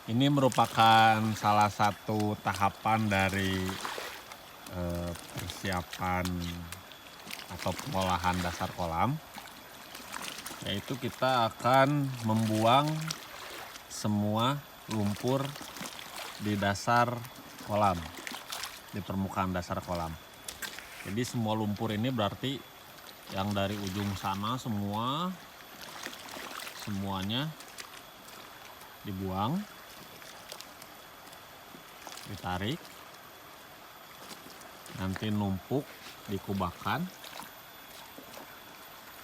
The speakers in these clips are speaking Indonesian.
Ini merupakan salah satu tahapan dari persiapan atau pengolahan dasar kolam, yaitu kita akan membuang semua lumpur di dasar kolam, di permukaan dasar kolam. Jadi semua lumpur ini berarti yang dari ujung sana semuanya dibuang, ditarik, nanti numpuk, dikubakan,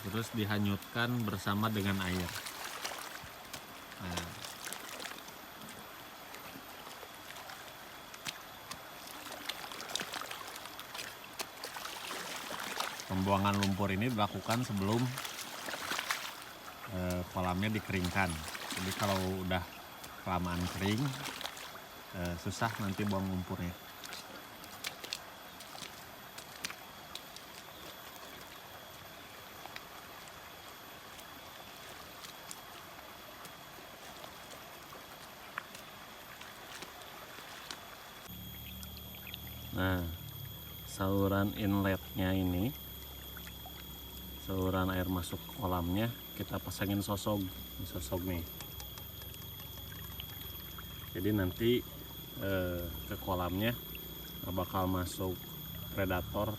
terus dihanyutkan bersama dengan air. Nah, pembuangan lumpur ini dilakukan sebelum kolamnya dikeringkan. Jadi kalau udah kelamaan kering, susah nanti buang lumpurnya. Nah, saluran inletnya ini, saluran air masuk kolamnya, kita pasangin sosog nih. Jadi nanti ke kolamnya nggak bakal masuk predator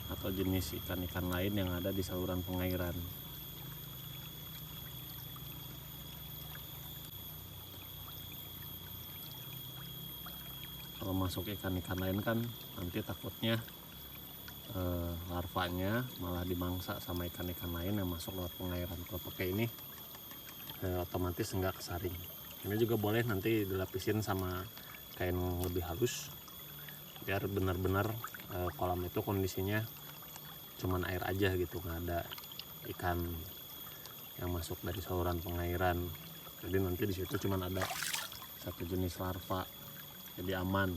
atau jenis ikan-ikan lain yang ada di saluran pengairan. Kalau masuk ikan-ikan lain kan nanti takutnya larvanya malah dimangsa sama ikan-ikan lain yang masuk lewat pengairan. Kalau pakai ini otomatis nggak kesaring. Ini juga boleh nanti dilapisin sama kain lebih halus biar benar-benar kolam itu kondisinya cuman air aja gitu, nggak ada ikan yang masuk dari saluran pengairan. Jadi nanti di situ cuman ada satu jenis larva, jadi aman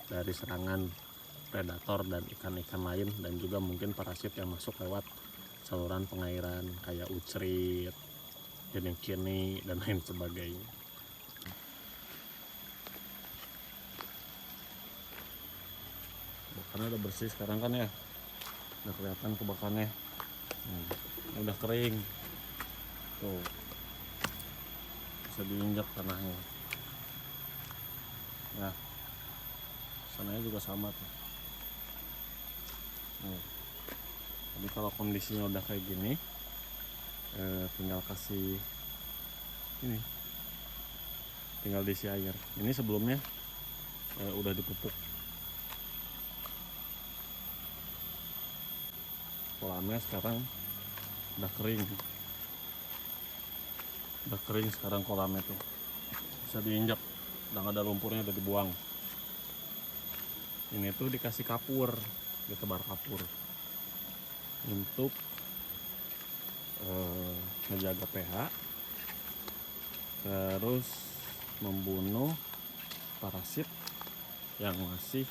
dari serangan predator dan ikan-ikan lain, dan juga mungkin parasit yang masuk lewat saluran pengairan kayak ucrit, jenis kini dan lain sebagainya. Bakannya udah bersih sekarang kan ya, udah kelihatan kebakannya. Udah kering tuh, bisa diinjak tanahnya. Nah, sananya juga sama tuh. Jadi kalau kondisinya udah kayak gini, tinggal kasih ini, tinggal diisi air. Ini sebelumnya udah dipupuk. Kolamnya sekarang udah kering, sekarang kolamnya tuh bisa diinjak, udah gak ada lumpurnya, udah dibuang. Ini tuh dikasih kapur, ditebar kapur untuk menjaga pH, terus membunuh parasit yang masih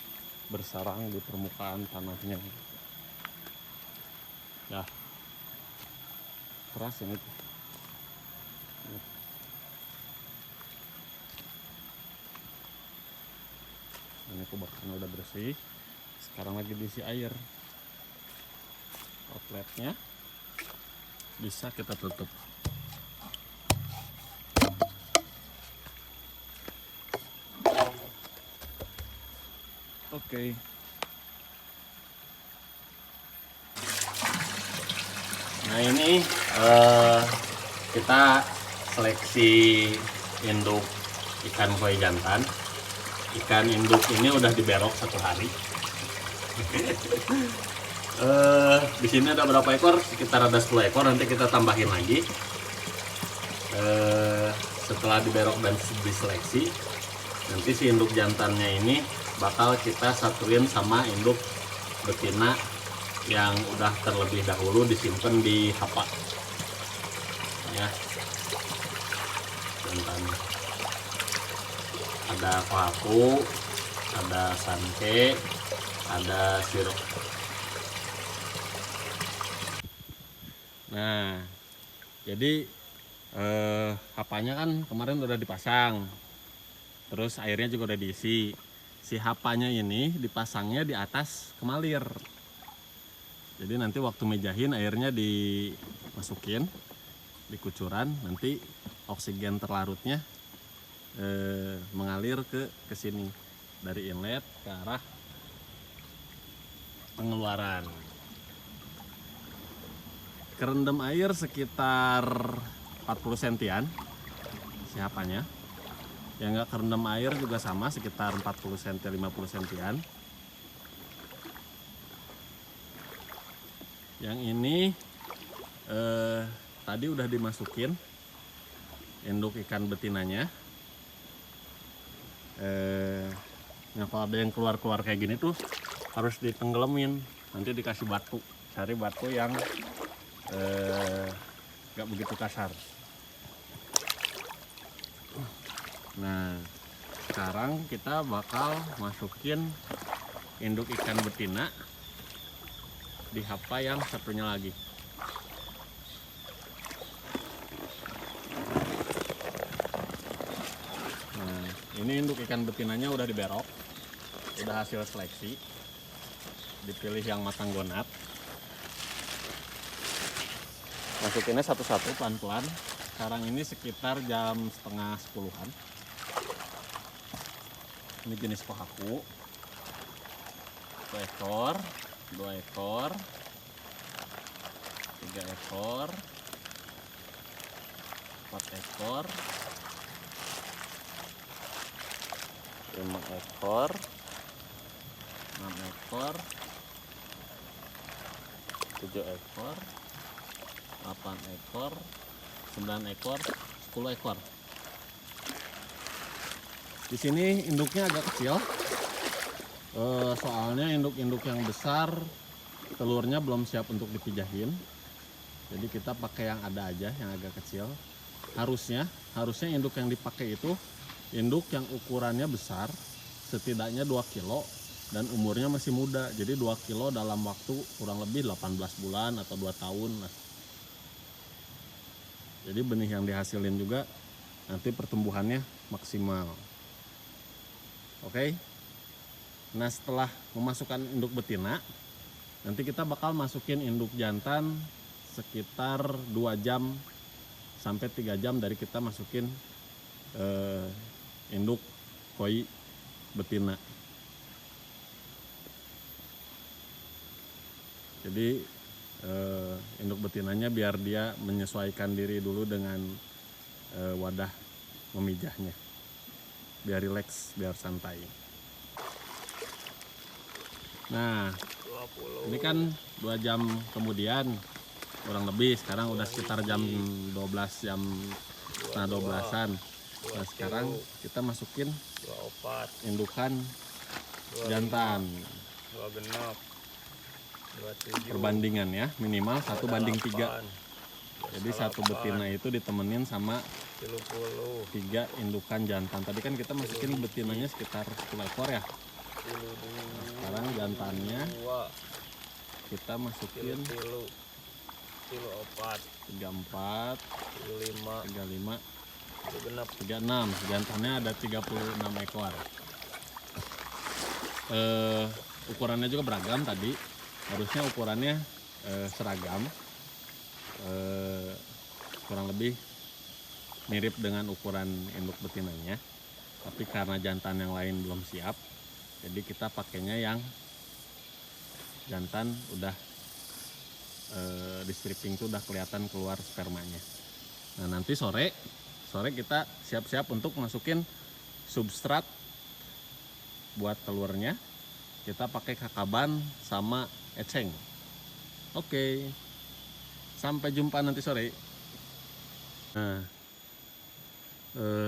bersarang di permukaan tanahnya. Ya, keras ini tuh. Ini kubakannya udah bersih, sekarang lagi diisi air. Outletnya bisa kita tutup. Oke. Nah ini kita seleksi induk ikan koi jantan. Ikan induk ini udah diberok 1 hari. Di sini ada berapa ekor? Sekitar ada 10 ekor. Nanti kita tambahin lagi. Setelah diberok dan diseleksi, nanti si induk jantannya ini bakal kita satuin sama induk betina yang udah terlebih dahulu disimpan di hapa. Ya, jantannya. Ada paku, ada sanke, ada sirup. Nah, jadi hapanya kan kemarin udah dipasang. Terus airnya juga udah diisi. Si hapanya ini dipasangnya di atas kemalir. Jadi nanti waktu mejahin airnya dimasukin di kucuran, nanti oksigen terlarutnya mengalir ke sini dari inlet ke arah pengeluaran. Kerendam air sekitar 40 sentian si hapanya. Yang nggak kerendam air juga sama, sekitar 40 cm 50 sentian. Yang ini tadi udah dimasukin induk ikan betinanya. Nah kalau ada yang keluar-keluar kayak gini tuh harus ditenggelamin, nanti dikasih batu, cari batu yang nggak begitu kasar. Nah sekarang kita bakal masukin induk ikan betina di hapa yang satunya lagi. Nah ini induk ikan betinanya udah diberok, udah hasil seleksi, dipilih yang matang gonat. Masukinnya satu-satu pelan-pelan. Sekarang ini sekitar jam setengah 10-an. Ini jenis kohaku. 1 ekor, 2 ekor, 3 ekor, 4 ekor, 5 ekor, 6 ekor, 7 ekor, 8 ekor, 9 ekor, 10 ekor. Di sini induknya agak kecil, soalnya induk-induk yang besar telurnya belum siap untuk dipijahin. Jadi kita pakai yang ada aja, yang agak kecil. Harusnya induk yang dipakai itu induk yang ukurannya besar, setidaknya 2 kilo dan umurnya masih muda. Jadi 2 kilo dalam waktu kurang lebih 18 bulan atau 2 tahun. Jadi benih yang dihasilin juga nanti pertumbuhannya maksimal. Oke. Nah setelah memasukkan induk betina, nanti kita bakal masukin induk jantan sekitar 2 jam sampai 3 jam dari kita masukin induk koi betina. Jadi induk betinanya biar dia menyesuaikan diri dulu dengan wadah memijahnya, biar rileks, biar santai. Nah 20. Ini kan 2 jam kemudian kurang lebih, sekarang udah sekitar jam 12, jam setengah 12-an. Nah sekarang kita masukin indukan jantan. 2 genap, 27. Perbandingan ya, minimal 1:3. Jadi 1 betina itu ditemenin sama 3 indukan jantan. Tadi kan kita masukin betinanya sekitar 10 ekor ya. Nah, sekarang jantannya kita masukin 34, 35, 36. Jantannya ada 36 ekor. Ukurannya juga beragam tadi. Harusnya ukurannya seragam, kurang lebih mirip dengan ukuran induk betinanya. Tapi karena jantan yang lain belum siap, jadi kita pakainya yang jantan udah di stripping tuh udah kelihatan keluar spermanya. Nah nanti sore kita siap-siap untuk masukin substrat buat telurnya. Kita pakai kakaban sama eceng. Oke. Sampai jumpa nanti sore. Nah,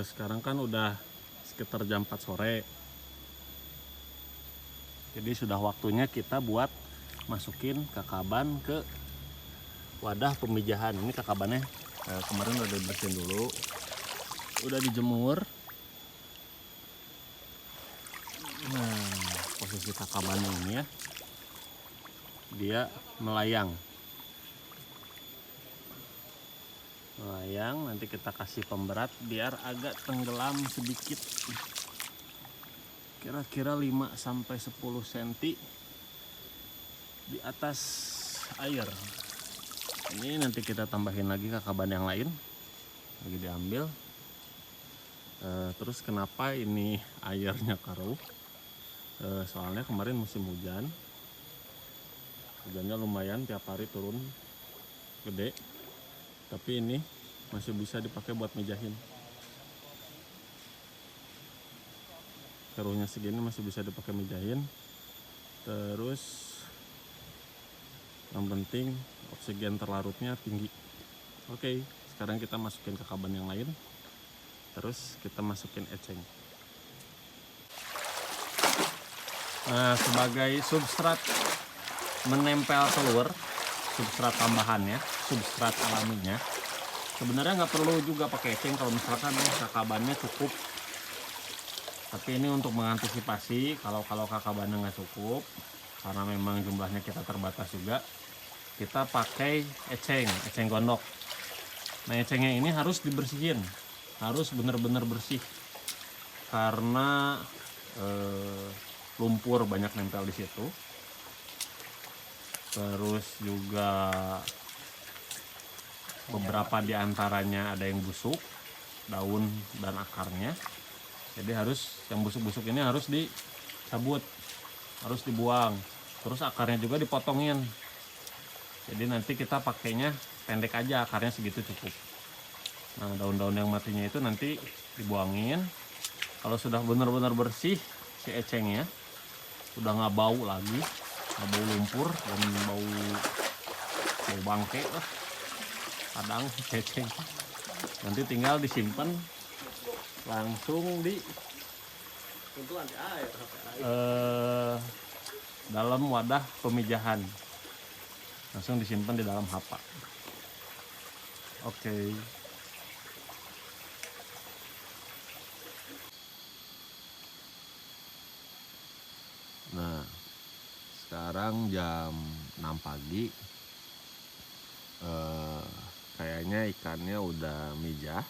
sekarang kan udah sekitar jam 4 sore. Jadi sudah waktunya kita buat masukin kakaban ke wadah pemijahan. Ini kakabannya kemarin udah dibersihin dulu, udah dijemur. Nah, posisi kakabannya ini ya, dia melayang. Nanti kita kasih pemberat biar agak tenggelam sedikit. kira-kira 5 sampai 10 cm di atas air. Ini nanti kita tambahin lagi kakaban yang lain, lagi diambil. Terus kenapa ini airnya keruh? Soalnya kemarin musim hujan, hujannya lumayan, tiap hari turun gede, tapi ini masih bisa dipakai buat mijahin. Keruhnya segini masih bisa dipakai mijahin. Terus yang penting oksigen terlarutnya tinggi. Oke, sekarang kita masukin ke kakaban yang lain. Terus kita masukin eceng. Nah, sebagai substrat menempel telur, substrat tambahannya, substrat alaminya, sebenarnya nggak perlu juga pakai eceng kalau misalkan kakabannya cukup. Tapi ini untuk mengantisipasi kalau kakabannya nggak cukup, karena memang jumlahnya kita terbatas juga, kita pakai eceng gondok. Nah, ecengnya ini harus dibersihin, harus benar-benar bersih, karena lumpur banyak nempel di situ. Terus juga beberapa diantaranya ada yang busuk, daun dan akarnya. Jadi harus yang busuk-busuk ini harus dicabut, harus dibuang. Terus akarnya juga dipotongin. Jadi nanti kita pakainya pendek aja, akarnya segitu cukup. Nah, daun-daun yang matinya itu nanti dibuangin. Kalau sudah benar-benar bersih si ecengnya, udah nggak bau lagi, nggak bau lumpur dan bau bangke lah, kadang eceng. Nanti tinggal disimpan langsung di dalam wadah pemijahan, langsung disimpan di dalam hapa. Oke. Nah, sekarang jam 6 pagi. Kayaknya ikannya udah mijah.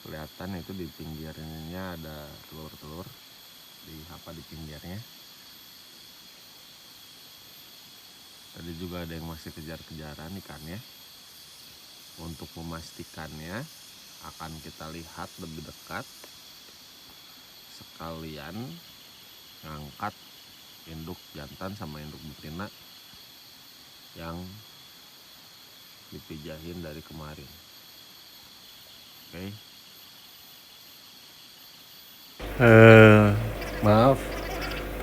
Kelihatan itu di pinggirnya ada telur-telur di hapa di pinggirnya. Tadi juga ada yang masih kejar-kejaran ikannya. Untuk memastikannya akan kita lihat lebih dekat, sekalian ngangkat induk jantan sama induk betina yang dipijahin dari kemarin. Oke. Maaf,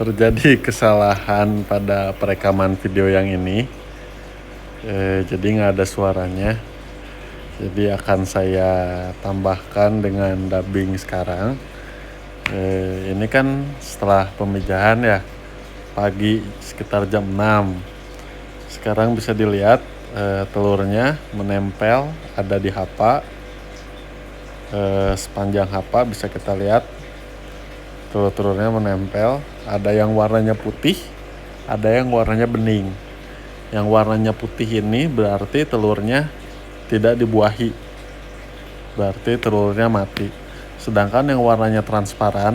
terjadi kesalahan pada perekaman video yang ini. Jadi nggak ada suaranya. Jadi akan saya tambahkan dengan dubbing sekarang. Ini kan setelah pemijahan ya, pagi sekitar jam 6. Sekarang bisa dilihat telurnya menempel ada di hapa. Sepanjang hapa bisa kita lihat telur-telurnya menempel. Ada yang warnanya putih, ada yang warnanya bening. Yang warnanya putih ini berarti telurnya tidak dibuahi, berarti telurnya mati. Sedangkan yang warnanya transparan,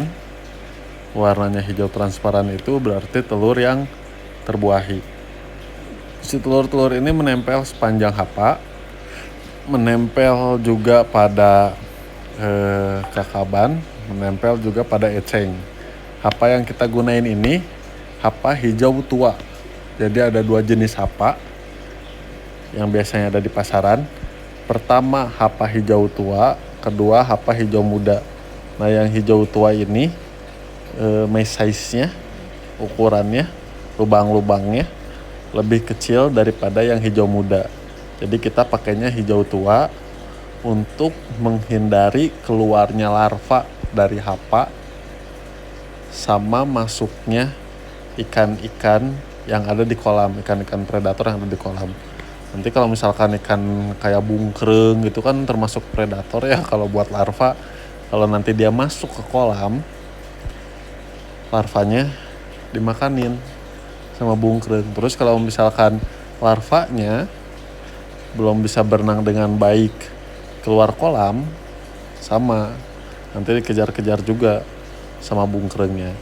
warnanya hijau transparan itu berarti telur yang terbuahi. Si telur-telur ini menempel sepanjang hapa, menempel juga pada kakaban, menempel juga pada eceng. Hapa yang kita gunain ini hapa hijau tua. Jadi ada 2 jenis hapa yang biasanya ada di pasaran. Pertama hapa hijau tua, kedua hapa hijau muda. Nah, yang hijau tua ini mesh size-nya, ukurannya, lubang-lubangnya lebih kecil daripada yang hijau muda. Jadi kita pakainya hijau tua untuk menghindari keluarnya larva dari hapa sama masuknya ikan-ikan yang ada di kolam, ikan-ikan predator yang ada di kolam. Nanti kalau misalkan ikan kayak bungkreng gitu kan termasuk predator ya kalau buat larva. Kalau nanti dia masuk ke kolam, larvanya dimakanin sama bungkreng. Terus kalau misalkan larvanya belum bisa berenang dengan baik keluar kolam, sama nanti dikejar-kejar juga sama bungkrengnya.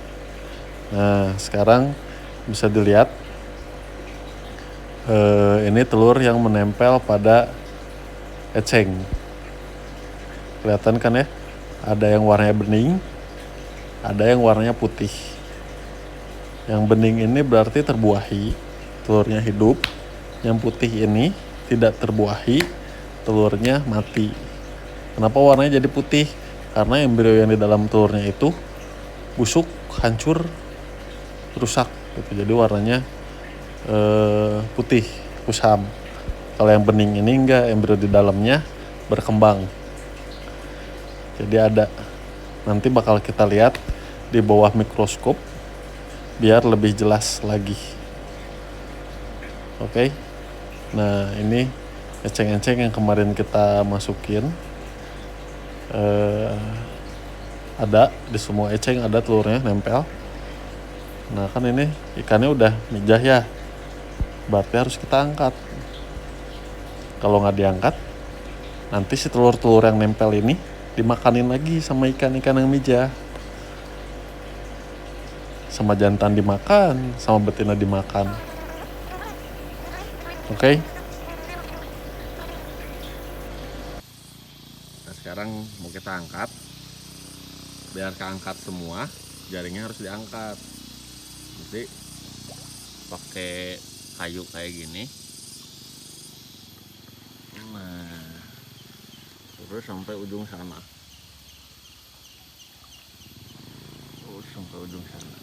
Nah sekarang bisa dilihat ini telur yang menempel pada eceng. Kelihatan kan ya, ada yang warnanya bening, ada yang warnanya putih. Yang bening ini berarti terbuahi, telurnya hidup. Yang putih ini tidak terbuahi, telurnya mati. Kenapa warnanya jadi putih? Karena embrio yang di dalam telurnya itu busuk, hancur, rusak gitu. Jadi warnanya putih, kusam. Kalau yang bening ini enggak, embrio di dalamnya berkembang. Jadi ada, nanti bakal kita lihat di bawah mikroskop biar lebih jelas lagi. Oke. Nah ini eceng-eceng yang kemarin kita masukin, ada di semua eceng ada telurnya nempel. Nah kan ini ikannya udah mijah ya, berarti harus kita angkat. Kalau nggak diangkat, nanti si telur-telur yang nempel ini dimakanin lagi sama ikan-ikan yang mijah. Sama jantan dimakan, sama betina dimakan. Oke. Nah sekarang mau kita angkat. Biar keangkat semua, jaringnya harus diangkat. Nanti pakai kayu kayak gini. Nah, terus sampai ujung sana. Terus sampai ujung sana.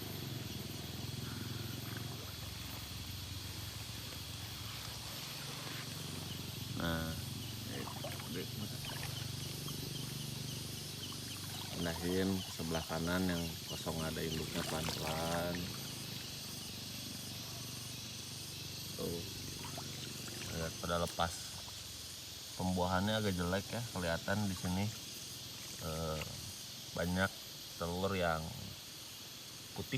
Nah, pindahin ke sebelah kanan yang kosong ada induknya pelan-pelan. Tuh, lihat pada lepas. Pembuahannya agak jelek ya, kelihatan di sini banyak telur yang putih.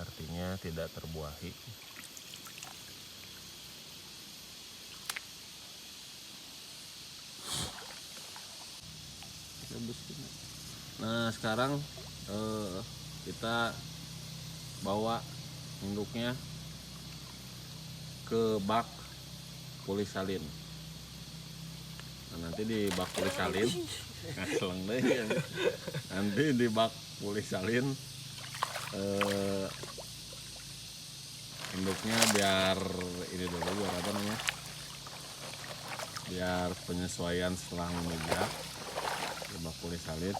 Artinya tidak terbuahi. Nah sekarang kita bawa induknya ke bak polisalin. Nah, nanti di bak polisalin nanti di bak polisalin induknya biar ini dulu, biar apa namanya, biar penyesuaian selang meja di bak polisalin.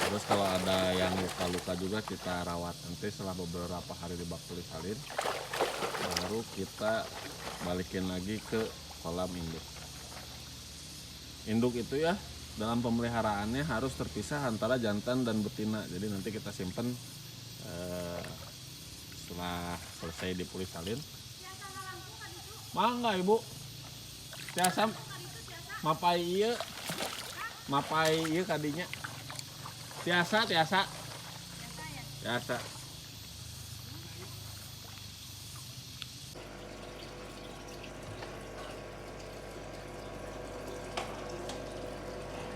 Terus kalau ada yang luka-luka juga kita rawat. Nanti setelah beberapa hari di bak polisalin, baru kita balikin lagi ke kolam induk. Induk itu ya dalam pemeliharaannya harus terpisah antara jantan dan betina. Jadi nanti kita simpen setelah selesai di polisalin. Mangga ibu. Tiasa mapai ieu kadinya. Tiasa.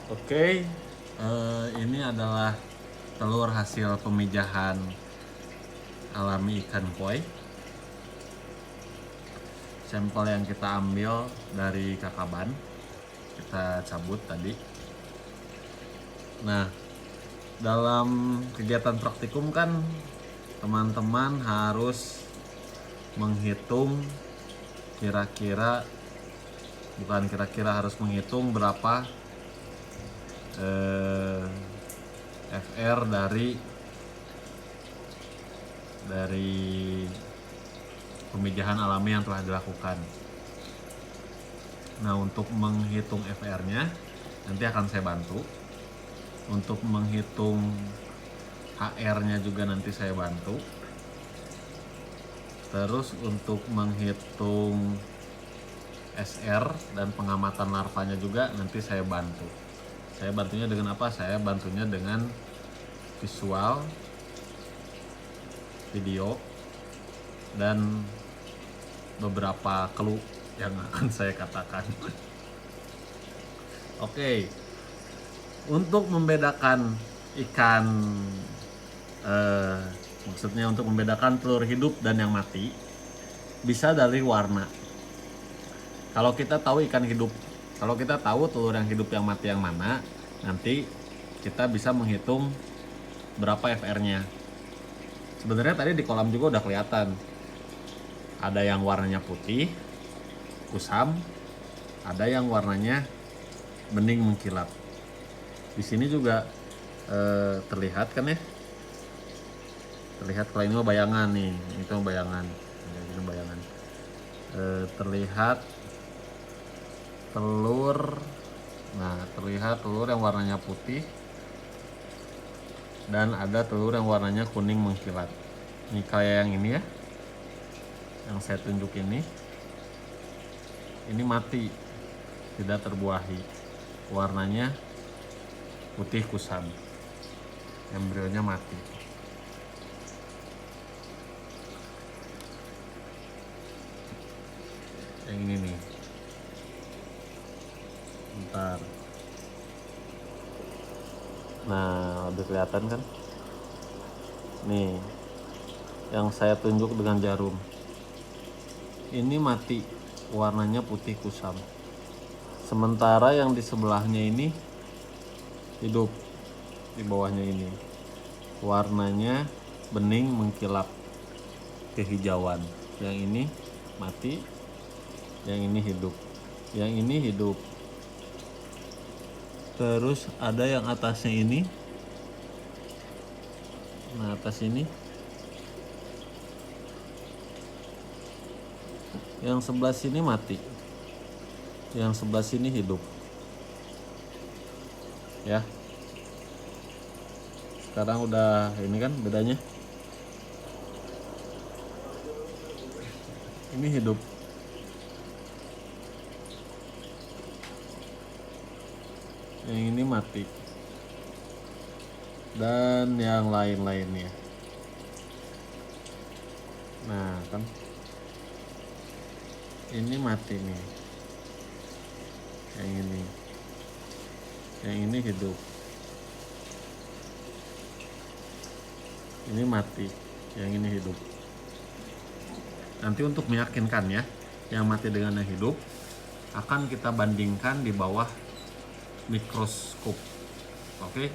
Oke, ini adalah telur hasil pemijahan alami ikan koi. Sampel yang kita ambil dari kakaban, kita cabut tadi. Nah, dalam kegiatan praktikum kan teman-teman harus menghitung harus menghitung berapa FR dari pemijahan alami yang telah dilakukan. Nah, untuk menghitung FR-nya nanti akan saya bantu. Untuk menghitung HR-nya juga nanti saya bantu. Terus untuk menghitung SR dan pengamatan larvanya juga nanti saya bantu. Saya bantunya dengan apa? Saya bantunya dengan visual, video, dan beberapa clue yang akan saya katakan. Oke, untuk membedakan ikan, maksudnya untuk membedakan telur hidup dan yang mati, bisa dari warna. Kalau kita tahu ikan hidup, kalau kita tahu telur yang hidup yang mati yang mana, nanti kita bisa menghitung berapa FR-nya. Sebenarnya tadi di kolam juga udah kelihatan. Ada yang warnanya putih, kusam, ada yang warnanya bening mengkilap. Di sini juga terlihat kan ya? Terlihat kalau ini mah bayangan nih, itu mah bayangan. Ini bayangan. Terlihat telur. Nah, terlihat telur yang warnanya putih dan ada telur yang warnanya kuning mengkilat. Ini kayak yang ini ya, yang saya tunjuk ini mati, tidak terbuahi, warnanya putih kusam, embrionya mati. Yang ini nih, bentar. Nah, lebih kelihatan kan? Nih, yang saya tunjuk dengan jarum. Ini mati, warnanya putih kusam. Sementara yang di sebelahnya ini hidup, di bawahnya ini. Warnanya bening mengkilap kehijauan. Yang ini mati, yang ini hidup. Yang ini hidup. Terus ada yang atasnya ini. Nah, atas ini. Yang sebelah sini mati. Yang sebelah sini hidup. Ya. Sekarang udah ini kan bedanya. Ini hidup. Yang ini mati. Dan yang lain-lainnya. Nah, kan ini mati nih. Yang ini hidup. Ini mati, yang ini hidup. Nanti untuk meyakinkan ya, yang mati dengan yang hidup akan kita bandingkan di bawah mikroskop. Oke.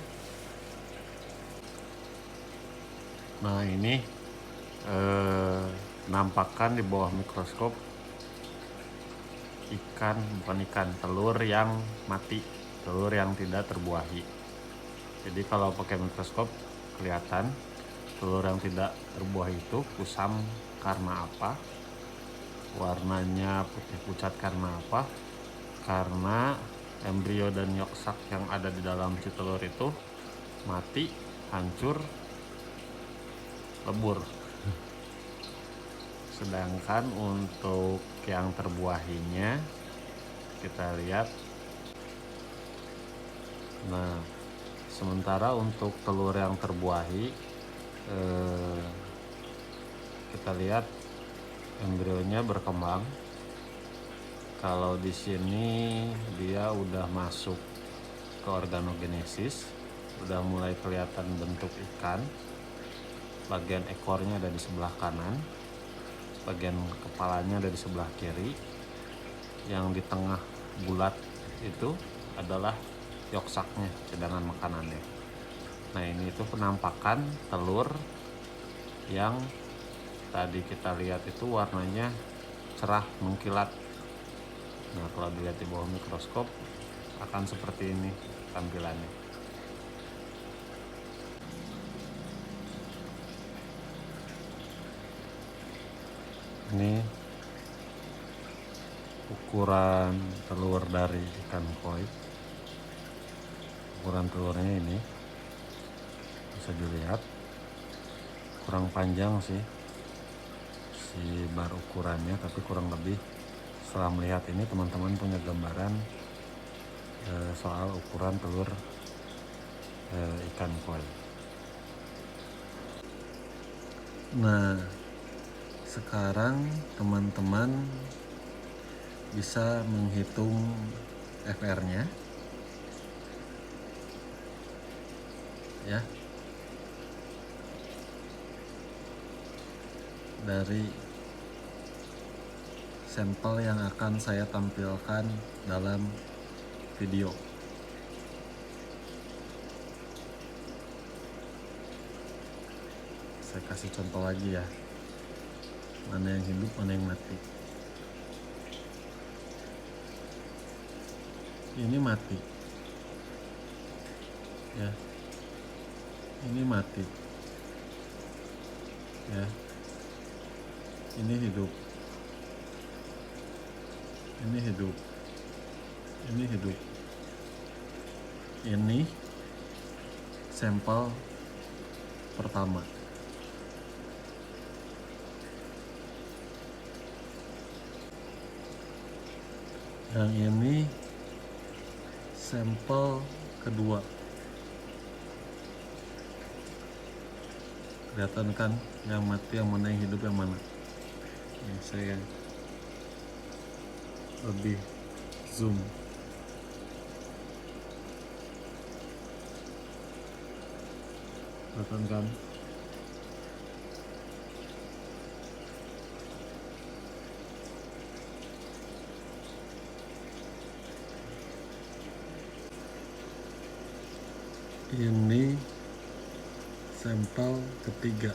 Nah, ini nampakkan di bawah mikroskop telur yang mati, telur yang tidak terbuahi. Jadi kalau pakai mikroskop kelihatan telur yang tidak terbuahi itu kusam karena apa, warnanya putih pucat karena apa, karena embrio dan yolk sac yang ada di dalam si telur itu mati, hancur, lebur. Sedangkan untuk yang terbuahinya kita lihat. Nah, sementara untuk telur yang terbuahi kita lihat embrionya berkembang. Kalau di sini dia udah masuk ke organogenesis, udah mulai kelihatan bentuk ikan. Bagian ekornya ada di sebelah kanan, bagian kepalanya ada di sebelah kiri. Yang di tengah bulat itu adalah yolk sac-nya, cadangan makanannya. Nah, ini itu penampakan telur yang tadi kita lihat itu warnanya cerah mengkilat. Nah, kalau dilihat di bawah mikroskop akan seperti ini tampilannya. Ini ukuran telur dari ikan koi. Ukuran telurnya ini bisa dilihat kurang panjang sih si bar ukurannya, tapi kurang lebih setelah melihat ini teman-teman punya gambaran soal ukuran telur ikan koi. Nah, sekarang teman-teman bisa menghitung FR-nya ya, dari sampel yang akan saya tampilkan dalam video. Saya kasih contoh lagi ya, mana yang hidup mana yang mati. Ini mati ya, ini mati ya, ini hidup, ini hidup, ini hidup. Ini sampel pertama. Yang ini sampel kedua. Kelihatan kan yang mati yang mana, yang hidup yang mana. Ini saya lebih zoom. Kelihatan kan? Ini sampel ketiga.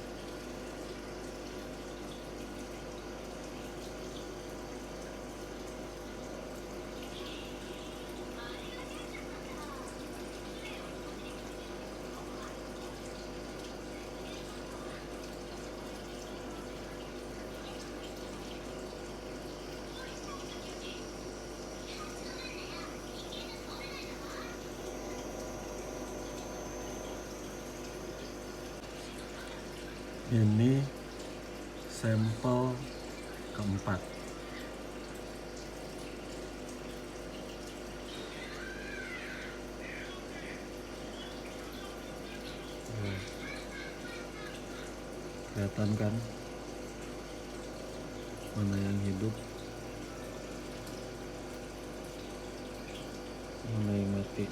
Ini sampel keempat. Kelihatan kan mana yang hidup, mana yang mati.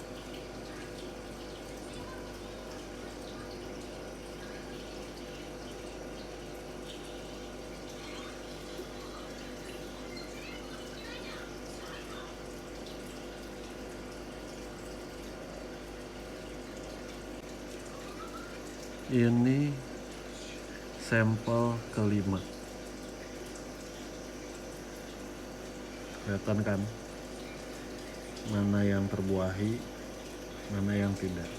Ini sampel kelima. Kelihatan kan mana yang terbuahi, mana yang tidak.